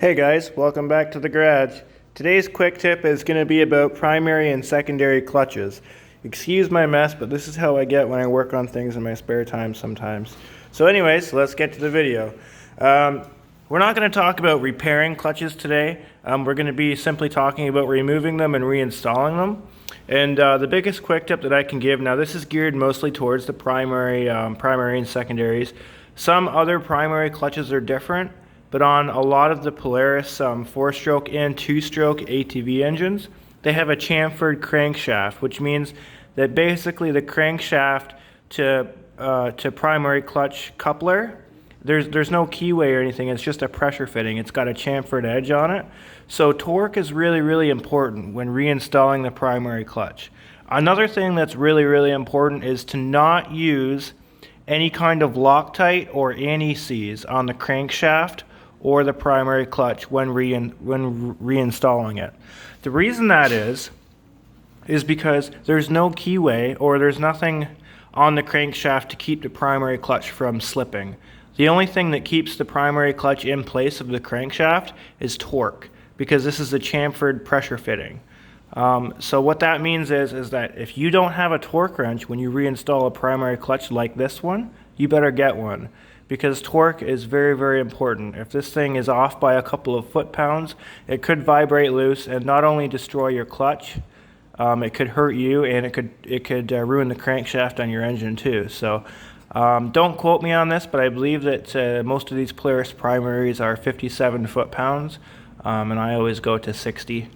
Hey guys, welcome back to the garage. Today's quick tip is going to be about primary and secondary clutches. Excuse my mess, but this is how I get when I work on things in my spare time sometimes. So anyways, let's get to the video. We're not going to talk about repairing clutches today. We're going to be simply talking about removing them and reinstalling them. And the biggest quick tip that I can give, now this is geared mostly towards the primary and secondaries. Some other primary clutches are different, but on a lot of the Polaris 4-stroke and 2-stroke ATV engines, they have a chamfered crankshaft, which means that basically the crankshaft to primary clutch coupler, there's no keyway or anything, it's just a pressure fitting. It's got a chamfered edge on it. So torque is really, really important when reinstalling the primary clutch. Another thing that's really, really important is to not use any kind of Loctite or anti-seize on the crankshaft or the primary clutch when reinstalling it. The reason that is because there's no keyway or there's nothing on the crankshaft to keep the primary clutch from slipping. The only thing that keeps the primary clutch in place of the crankshaft is torque, because this is a chamfered pressure fitting. So what that means is that if you don't have a torque wrench when you reinstall a primary clutch like this one, you better get one, because torque is very, very important. If this thing is off by a couple of foot-pounds, it could vibrate loose and not only destroy your clutch, it could hurt you, and it could ruin the crankshaft on your engine too. So don't quote me on this, but I believe that most of these Polaris primaries are 57 foot-pounds, and I always go to 60.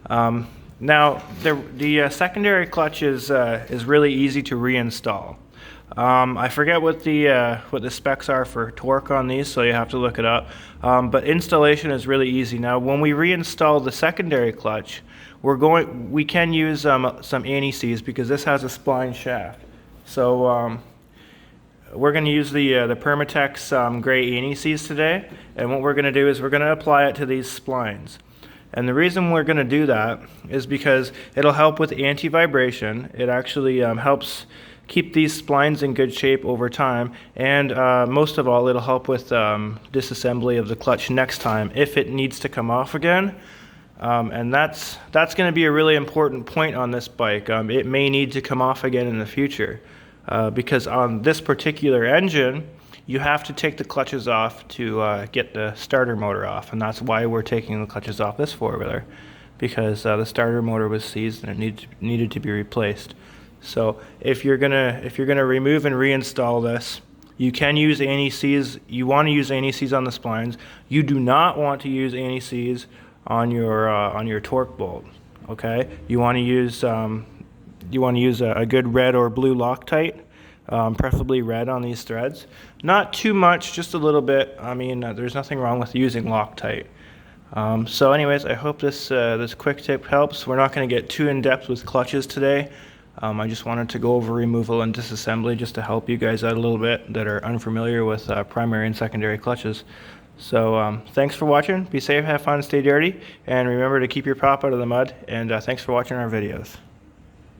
Now, the secondary clutch is really easy to reinstall. I forget what the specs are for torque on these, so you have to look it up. But installation is really easy. Now, when we reinstall the secondary clutch, we can use some anti-seize because this has a spline shaft. So we're going to use the Permatex gray anti-seize today, and what we're going to do is we're going to apply it to these splines. And the reason we're going to do that is because it'll help with anti-vibration. It actually helps keep these splines in good shape over time, and most of all, it'll help with disassembly of the clutch next time if it needs to come off again. And that's going to be a really important point on this bike. It may need to come off again in the future, because on this particular engine, you have to take the clutches off to get the starter motor off, and that's why we're taking the clutches off this four-wheeler, because the starter motor was seized and it needed to be replaced. So if you're gonna remove and reinstall this, you can use anti-seize. You want to use anti-seize on the splines. You do not want to use anti-seize on your torque bolt. Okay, you want to use a good red or blue Loctite. Preferably red on these threads. Not too much, just a little bit. I mean, there's nothing wrong with using Loctite. So anyways, I hope this quick tip helps. We're not going to get too in-depth with clutches today. I just wanted to go over removal and disassembly just to help you guys out a little bit that are unfamiliar with primary and secondary clutches. So thanks for watching. Be safe, have fun, stay dirty, and remember to keep your pop out of the mud. And thanks for watching our videos.